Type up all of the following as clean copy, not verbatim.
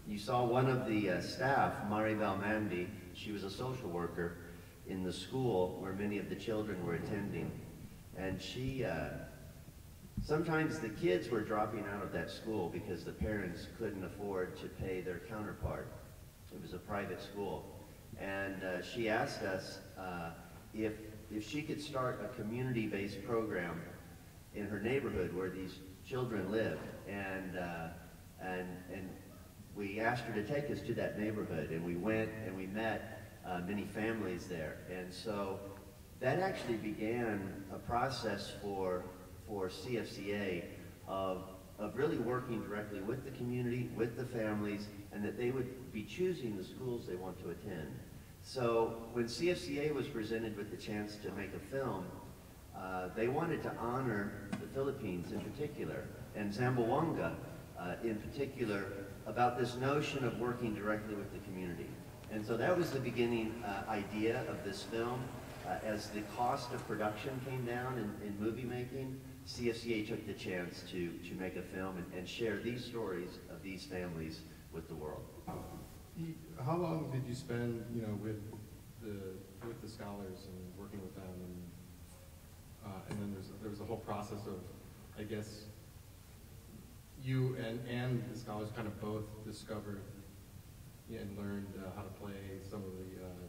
you saw one of the staff, Maribel Mandy. She was a social worker in the school where many of the children were attending. And she, sometimes the kids were dropping out of that school because the parents couldn't afford to pay their counterpart. It was a private school. And she asked us if she could start a community-based program in her neighborhood where these children lived. And we asked her to take us to that neighborhood, and we went and we met many families there. And so that actually began a process for CFCA of really working directly with the community, with the families, and that they would be choosing the schools they want to attend. So when CFCA was presented with the chance to make a film, they wanted to honor the Philippines in particular, and Zamboanga in particular, about this notion of working directly with the community. And so that was the beginning idea of this film. As the cost of production came down in movie making, CFCA took the chance to make a film and share these stories of these families with the world. How long did you spend, with the scholars and working with them, and then there was a whole process of, I guess, you and the scholars kind of both discovered and learned how to play some of the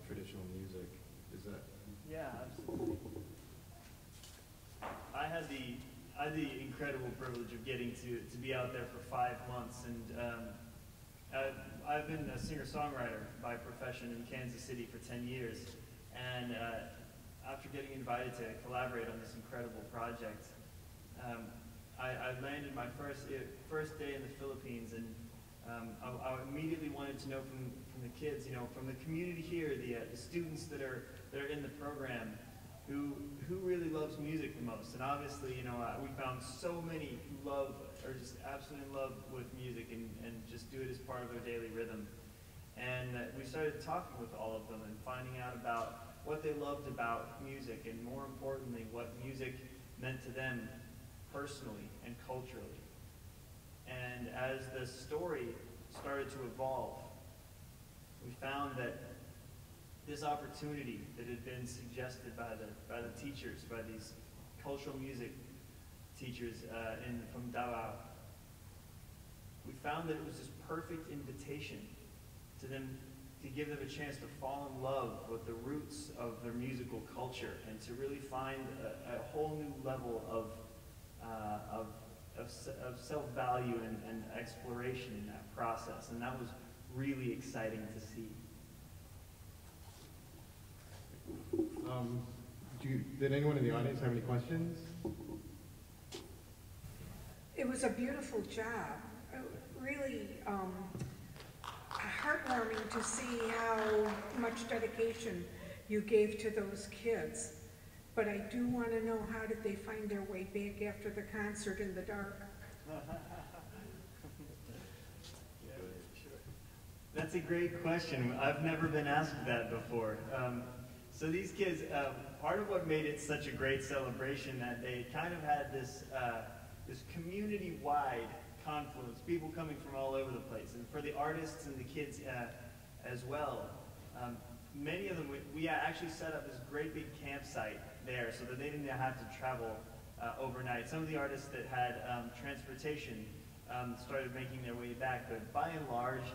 traditional music. Is that? Yeah, absolutely. I had the incredible privilege of getting to be out there for 5 months, and I've been a singer-songwriter by profession in Kansas City for 10 years, and after getting invited to collaborate on this incredible project, I landed my first day in the Philippines, and I immediately wanted to know from the kids, from the community here, the students that are in the program, who really loves music the most. And obviously, we found so many who love, or just absolutely in love with music and just do it as part of their daily rhythm. And we started talking with all of them and finding out about what they loved about music, and more importantly, what music meant to them personally and culturally. And as the story started to evolve, we found that this opportunity that had been suggested by the teachers, by these cultural music teachers from Davao, we found that it was this perfect invitation to them, to give them a chance to fall in love with the roots of their musical culture and to really find a whole new level of self-value and exploration in that process. And that was really exciting to see. Did anyone in the audience have any questions? It was a beautiful job. Really heartwarming to see how much dedication you gave to those kids. But I do want to know, how did they find their way back after the concert in the dark? Yeah, sure. That's a great question. I've never been asked that before. So these kids, part of what made it such a great celebration, that they kind of had this this community-wide confluence, people coming from all over the place, and for the artists and the kids as well. Many of them, we actually set up this great big campsite there so that they didn't have to travel overnight. Some of the artists that had transportation started making their way back, but by and large,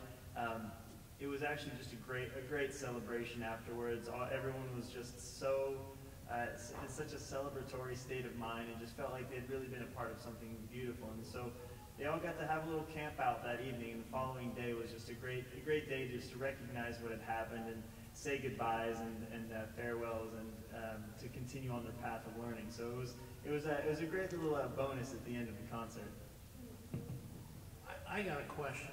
it was actually just a great celebration afterwards. Everyone was just so in such a celebratory state of mind, and just felt like they'd really been a part of something beautiful. And so they all got to have a little camp out that evening, and the following day was just a great day just to recognize what had happened and say goodbyes and farewells, and to continue on their path of learning. So it was a great little bonus at the end of the concert. I got a question.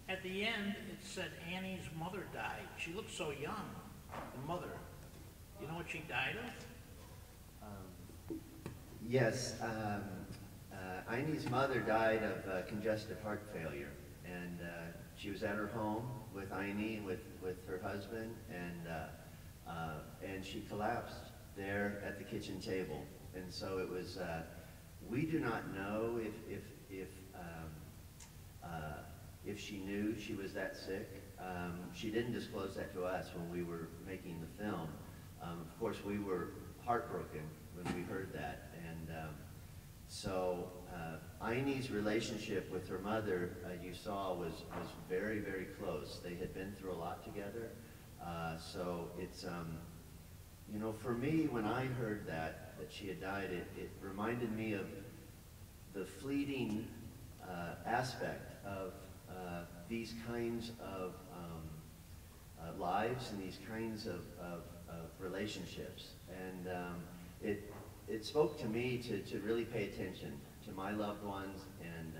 At the end, it said Annie's mother died. She looked so young, the mother. You know what she died of? Yes, Aine's mother died of congestive heart failure, and she was at her home with Aine, with her husband, and she collapsed there at the kitchen table. And so it was. We do not know if if she knew she was that sick. She didn't disclose that to us when we were making the film. Of course, we were heartbroken when we heard that. And so Aine's relationship with her mother, you saw, was very, very close. They had been through a lot together. So it's, you know, for me, when I heard that she had died, it reminded me of the fleeting aspect of these kinds of lives and these kinds of relationships. And it spoke to me to really pay attention to my loved ones and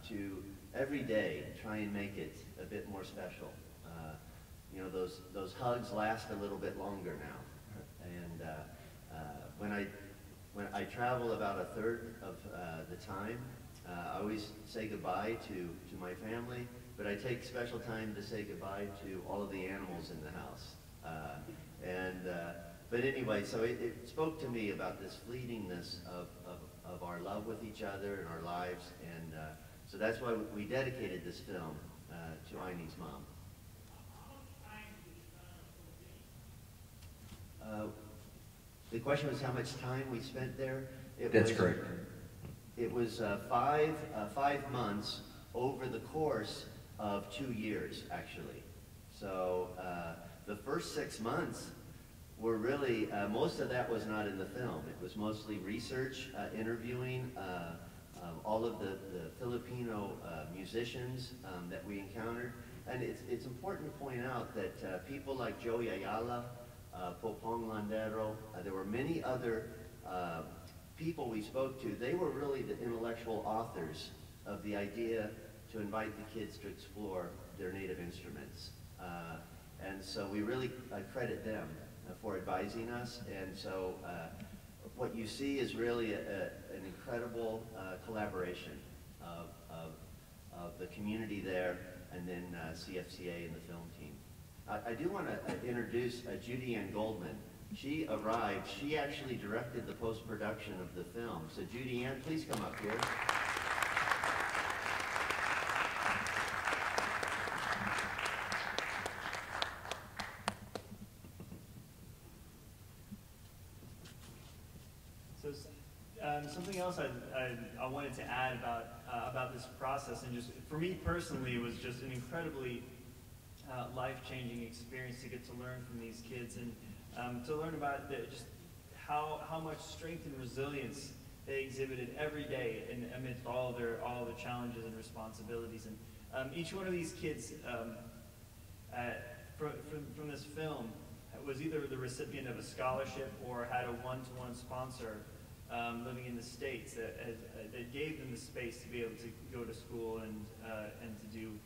to every day try and make it a bit more special. You know, those hugs last a little bit longer now. And when I travel about a third of the time, I always say goodbye to my family, but I take special time to say goodbye to all of the animals in the house. But anyway, so it spoke to me about this fleetingness of our love with each other and our lives, and so that's why we dedicated this film to Aine's mom. The question was how much time we spent there? That's correct. It was 5 months over the course of 2 years, actually. So the first 6 months were really, most of that was not in the film. It was mostly research, interviewing all of the Filipino musicians that we encountered. And it's important to point out that people like Joey Ayala, Popong Landero, there were many other people we spoke to. They were really the intellectual authors of the idea to invite the kids to explore their native instruments. And so we really credit them for advising us. And so what you see is really an incredible collaboration of the community there and then CFCA and the film team. I do want to introduce Judy Ann Goldman. She arrived, she actually directed the post-production of the film. So Judy Ann, please come up here. So something else I wanted to add about this process, and just for me personally, it was just an incredibly life-changing experience to get to learn from these kids and to learn about just how much strength and resilience they exhibited every day amidst all the challenges and responsibilities. And each one of these kids from this film was either the recipient of a scholarship or had a one-to-one sponsor living in the States that gave them the space to be able to go to school and to do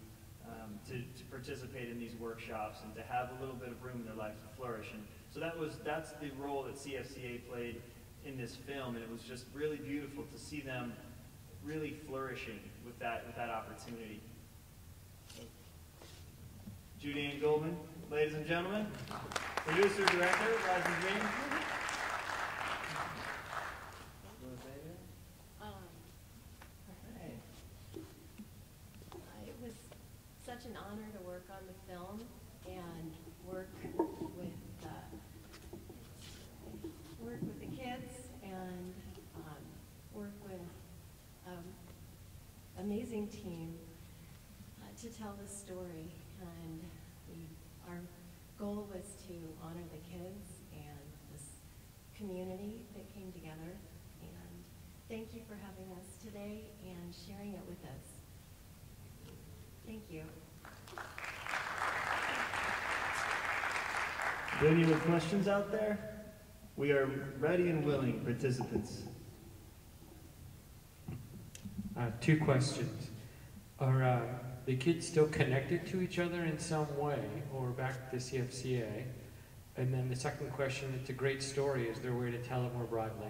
to participate in these workshops and to have a little bit of room in their life to flourish. And so that's the role that CFCA played in this film, and it was just really beautiful to see them really flourishing with that opportunity. Judy Ann Goldman, ladies and gentlemen, producer, director, Rise and Dream. It was such an honor to work on the film and work with the kids and work with amazing team to tell this story. And our goal was to honor the kids and this community that came together. And thank you for having us today and sharing it with us. Thank you. Are there any other questions out there? We are ready and willing participants. Two questions. Are the kids still connected to each other in some way, or back to CFCA? And then the second question, it's a great story. Is there a way to tell it more broadly?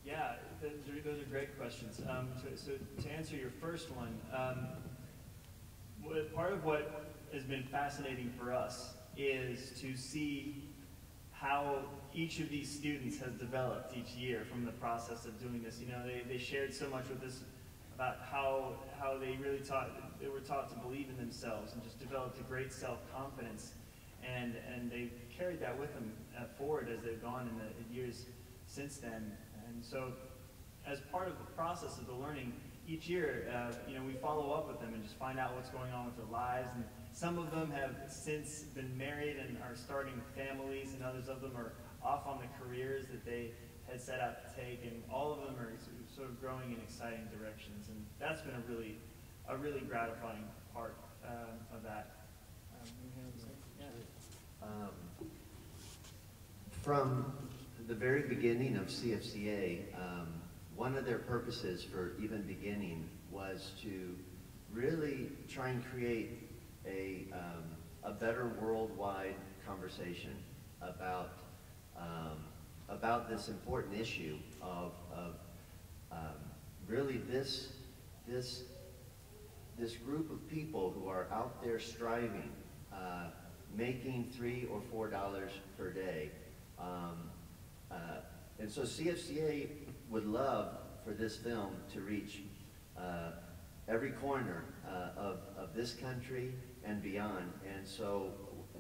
Yeah, those are great questions. So to answer your first one, part of what has been fascinating for us is to see how each of these students has developed each year from the process of doing this. You know, they shared so much with us about how they were taught to believe in themselves and just developed a great self-confidence, and they carried that with them forward as they've gone in the years since then. And so, as part of the process of the learning, each year, you know, we follow up with them and just find out what's going on with their lives. And some of them have since been married and are starting families, and others of them are off on the careers that they had set out to take, and all of them are sort of growing in exciting directions. And that's been a really gratifying part of that. From the very beginning of CFCA, one of their purposes for even beginning was to really try and create a better worldwide conversation about this important issue of really this group of people who are out there striving, making $3 or $4 per day. And so CFCA would love for this film to reach every corner of this country and beyond. And so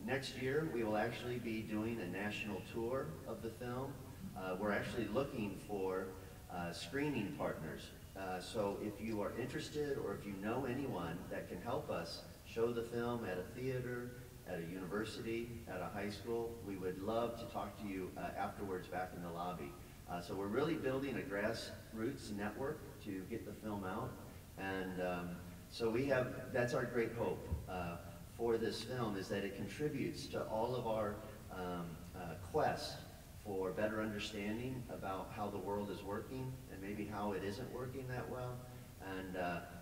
next year we will actually be doing a national tour of the film. We're actually looking for screening partners. So if you are interested, or if you know anyone that can help us show the film at a theater, at a university, at a high school, we would love to talk to you afterwards back in the lobby. So we're really building a grassroots network to get the film out. And so that's our great hope for this film, is that it contributes to all of our quest for better understanding about how the world is working, and maybe how it isn't working that well, and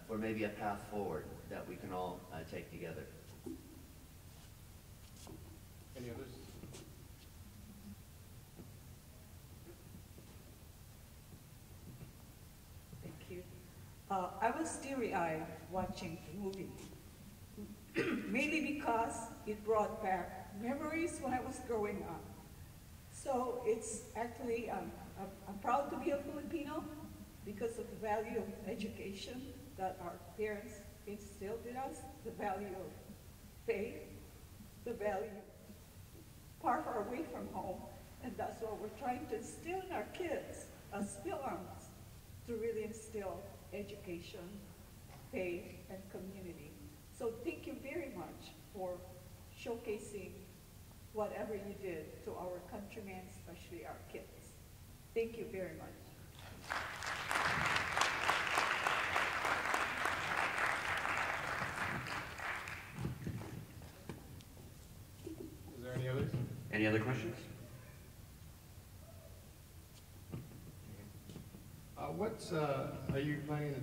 for maybe a path forward that we can all take together. Any others? Thank you. I was teary-eyed watching the movie, mainly because it brought back memories when I was growing up. So it's actually, I'm proud to be a Filipino because of the value of education that our parents instilled in us, the value of faith, the value far, far away from home, and that's what we're trying to instill in our kids as Phil-Arms, to really instill education, faith, and community. So thank you very much for showcasing whatever you did to our countrymen, especially our kids. Thank you very much. Is there any others? Any other questions? Are you planning to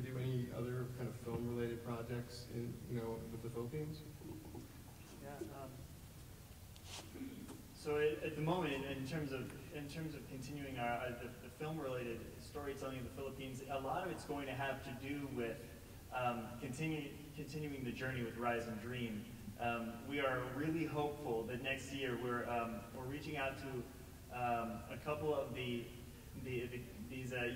do any other kind of film-related projects in, with the Philippines? Yeah. So at the moment, in terms of continuing the film-related storytelling of the Philippines, a lot of it's going to have to do with continuing the journey with Rise and Dream. We are really hopeful that next year we're reaching out to a couple of these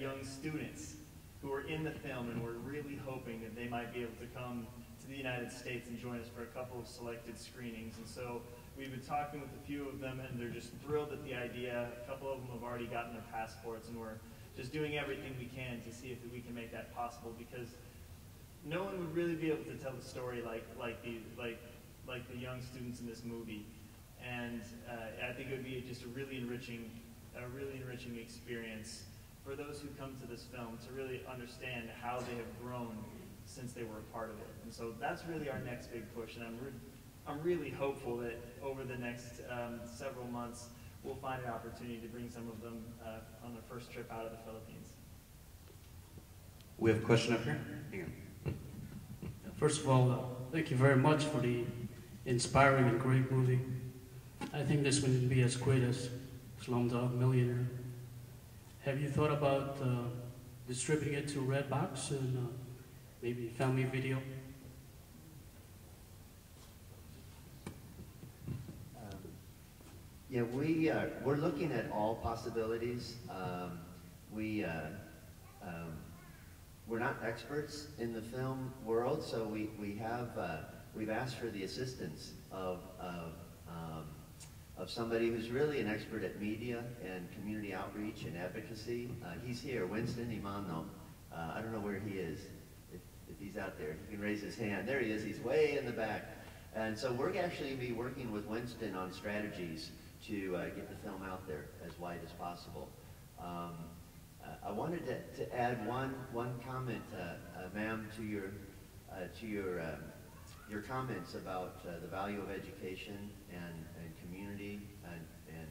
young students who are in the film, and we're really hoping that they might be able to come to the United States and join us for a couple of selected screenings. And so we've been talking with a few of them, and they're just thrilled at the idea. A couple of them have already gotten their passports, and we're just doing everything we can to see if we can make that possible, because no one would really be able to tell the story like the young students in this movie. And I think it would be just a really enriching experience for those who come to this film to really understand how they have grown since they were a part of it. And so that's really our next big push, and I'm really hopeful that over the next several months we'll find an opportunity to bring some of them on their first trip out of the Philippines. We have a question up here. Hang on. First of all, thank you very much for the inspiring and great movie. I think this one will be as great as Slumdog Millionaire. Have you thought about distributing it to Redbox and maybe Family Video? Yeah, we're looking at all possibilities. We're not experts in the film world, so we've asked for the assistance of somebody who's really an expert at media and community outreach and advocacy. He's here, Winston Imano. I don't know where he is. If he's out there, he can raise his hand. There he is. He's way in the back. And so we're actually be working with Winston on strategies to get the film out there as wide as possible. I wanted to add one comment, ma'am, to your comments about the value of education and community and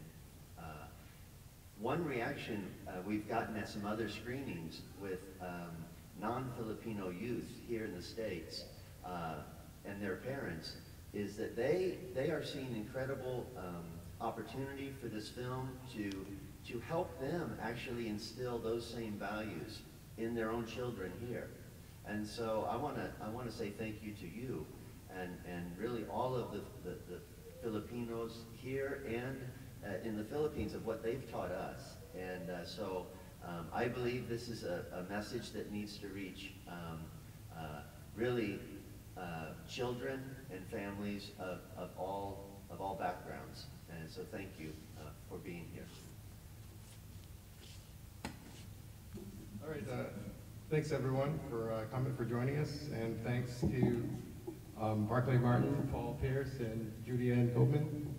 one reaction we've gotten at some other screenings with non-Filipino youth here in the States and their parents is that they are seeing incredible opportunity for this film to help them actually instill those same values in their own children here. And so I want to say thank you to you and really all of the Filipinos here and in the Philippines of what they've taught us. And so I believe this is a message that needs to reach really children and families of all backgrounds. And so thank you for being here. All right, thanks everyone for joining us, and thanks to Barclay Martin, Paul Pierce, and Judy Ann Goldman.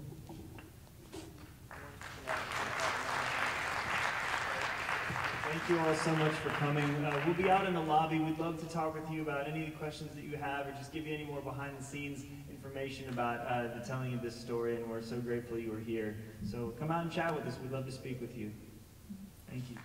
Thank you all so much for coming. We'll be out in the lobby. We'd love to talk with you about any of the questions that you have or just give you any more behind-the-scenes information about the telling of this story, and we're so grateful you were here. So come out and chat with us. We'd love to speak with you. Thank you.